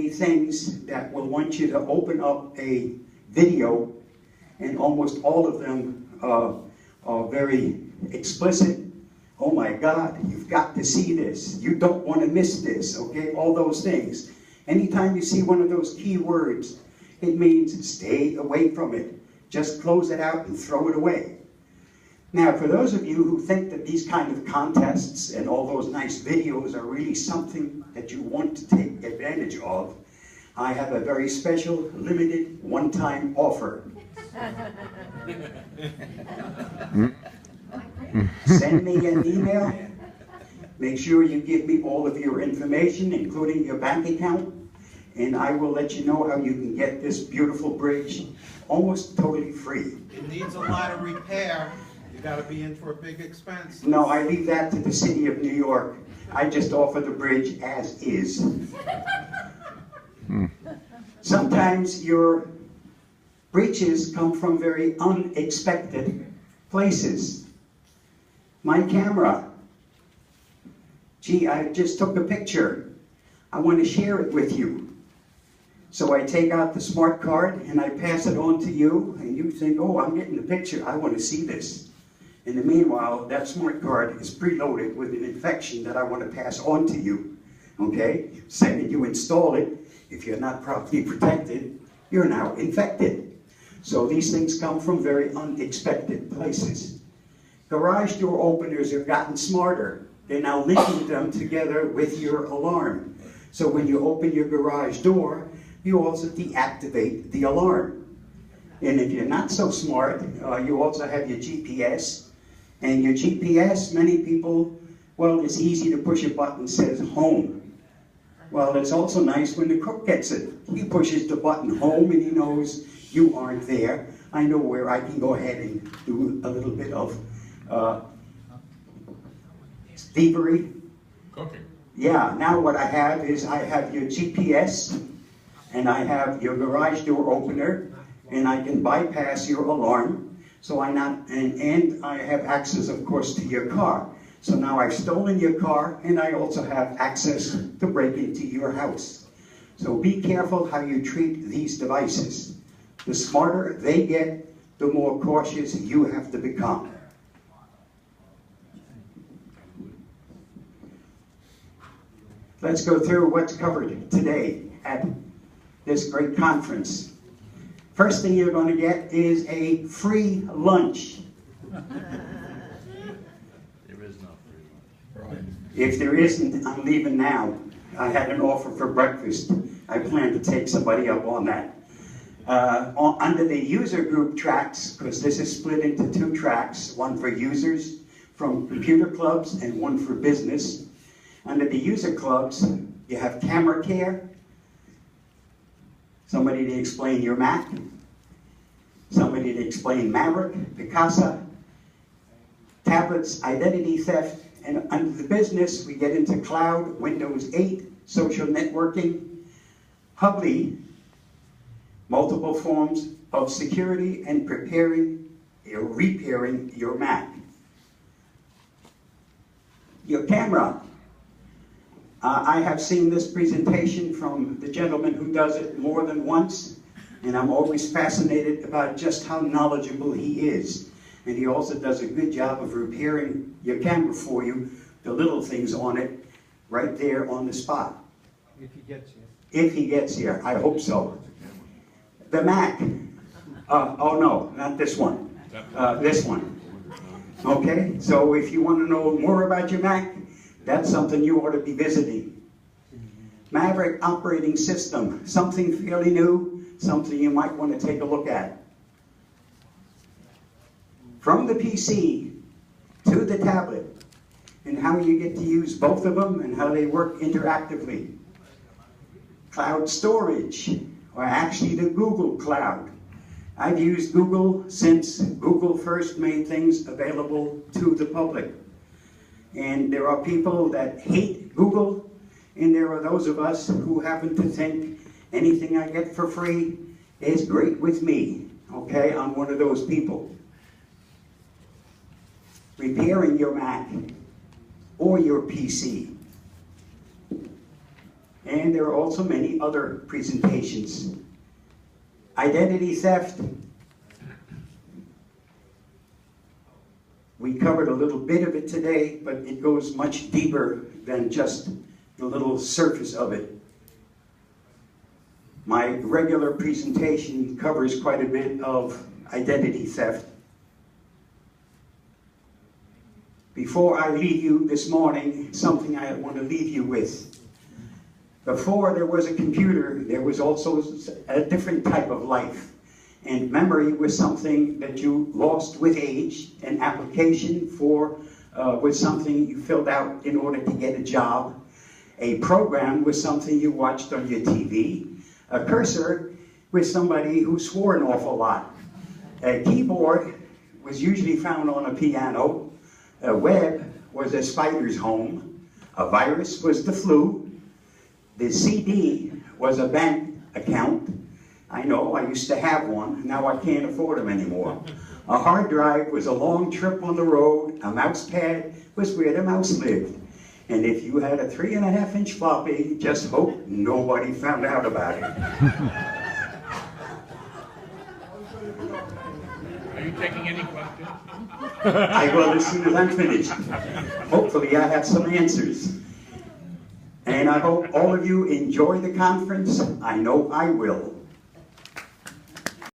many things that will want you to open up a video, and almost all of them are very explicit. Oh my God, you've got to see this. You don't want to miss this, okay? All those things. Anytime you see one of those key words, it means stay away from it. Just close it out and throw it away. Now, for those of you who think that these kind of contests and all those nice videos are really something that you want to take advantage of, I have a very special, limited, one-time offer. Send me an email. Make sure you give me all of your information, including your bank account, and I will let you know how you can get this beautiful bridge almost totally free. It needs a lot of repair. You got to be in for a big expense. No, I leave that to the city of New York. I just offer the bridge as is. Sometimes your breaches come from very unexpected places. My camera. Gee, I just took a picture. I want to share it with you. So I take out the smart card and I pass it on to you, and you think, oh, I'm getting the picture. I want to see this. In the meanwhile, that smart card is preloaded with an infection that I want to pass on to you. Okay? The second you install it, if you're not properly protected, you're now infected. So these things come from very unexpected places. Garage door openers have gotten smarter. They're now linking them together with your alarm. So when you open your garage door, you also deactivate the alarm. And if you're not so smart, you also have your GPS. And your GPS, many people, well, it's easy to push a button that says home. Well, it's also nice when the cook gets it. He pushes the button home and he knows you aren't there. I know where I can go ahead and do a little bit of thievery. Cooking. Yeah, now what I have is I have your GPS and I have your garage door opener, and I can bypass your alarm. So and I have access, of course, to your car. So now I've stolen your car, and I also have access to break into your house. So be careful how you treat these devices. The smarter they get, the more cautious you have to become. Let's go through what's covered today at this great conference. First thing you're going to get is a free lunch. There is no free lunch. Right. If there isn't, I'm leaving now. I had an offer for breakfast. I plan to take somebody up on that. Under the user group tracks, because this is split into two tracks, one for users from computer clubs and one for business. Under the user clubs, you have camera care, somebody to explain your Mac, somebody to explain Maverick, Picasa, tablets, identity theft, and under the business, we get into cloud, Windows 8, social networking, Hubly, multiple forms of security, and repairing your Mac. Your camera. I have seen this presentation from the gentleman who does it more than once, and I'm always fascinated about just how knowledgeable he is. And he also does a good job of repairing your camera for you, the little things on it, right there on the spot. If he gets here. If he gets here, I hope so. The Mac. Oh no, not this one. This one. Okay, so if you want to know more about your Mac, that's something you ought to be visiting. Maverick operating system, something fairly new, something you might want to take a look at. From the PC to the tablet, and how you get to use both of them and how they work interactively. Cloud storage, or actually the Google Cloud. I've used Google since Google first made things available to the public. And there are people that hate Google, and there are those of us who happen to think anything I get for free is great with me. Okay, I'm one of those people. Repairing your Mac or your PC. And there are also many other presentations. Identity theft. We covered a little bit of it today, but it goes much deeper than just the little surface of it. My regular presentation covers quite a bit of identity theft. Before I leave you this morning, something I want to leave you with. Before there was a computer, there was also a different type of life. And memory was something that you lost with age. An application was something you filled out in order to get a job. A program was something you watched on your TV. A cursor was somebody who swore an awful lot. A keyboard was usually found on a piano. A web was a spider's home. A virus was the flu. The CD was a bank account. I know, I used to have one. Now I can't afford them anymore. A hard drive was a long trip on the road. A mouse pad was where the mouse lived. And if you had a 3.5-inch floppy, just hope nobody found out about it. Are you taking any questions? I will as soon as I'm finished. Hopefully I have some answers. And I hope all of you enjoy the conference. I know I will.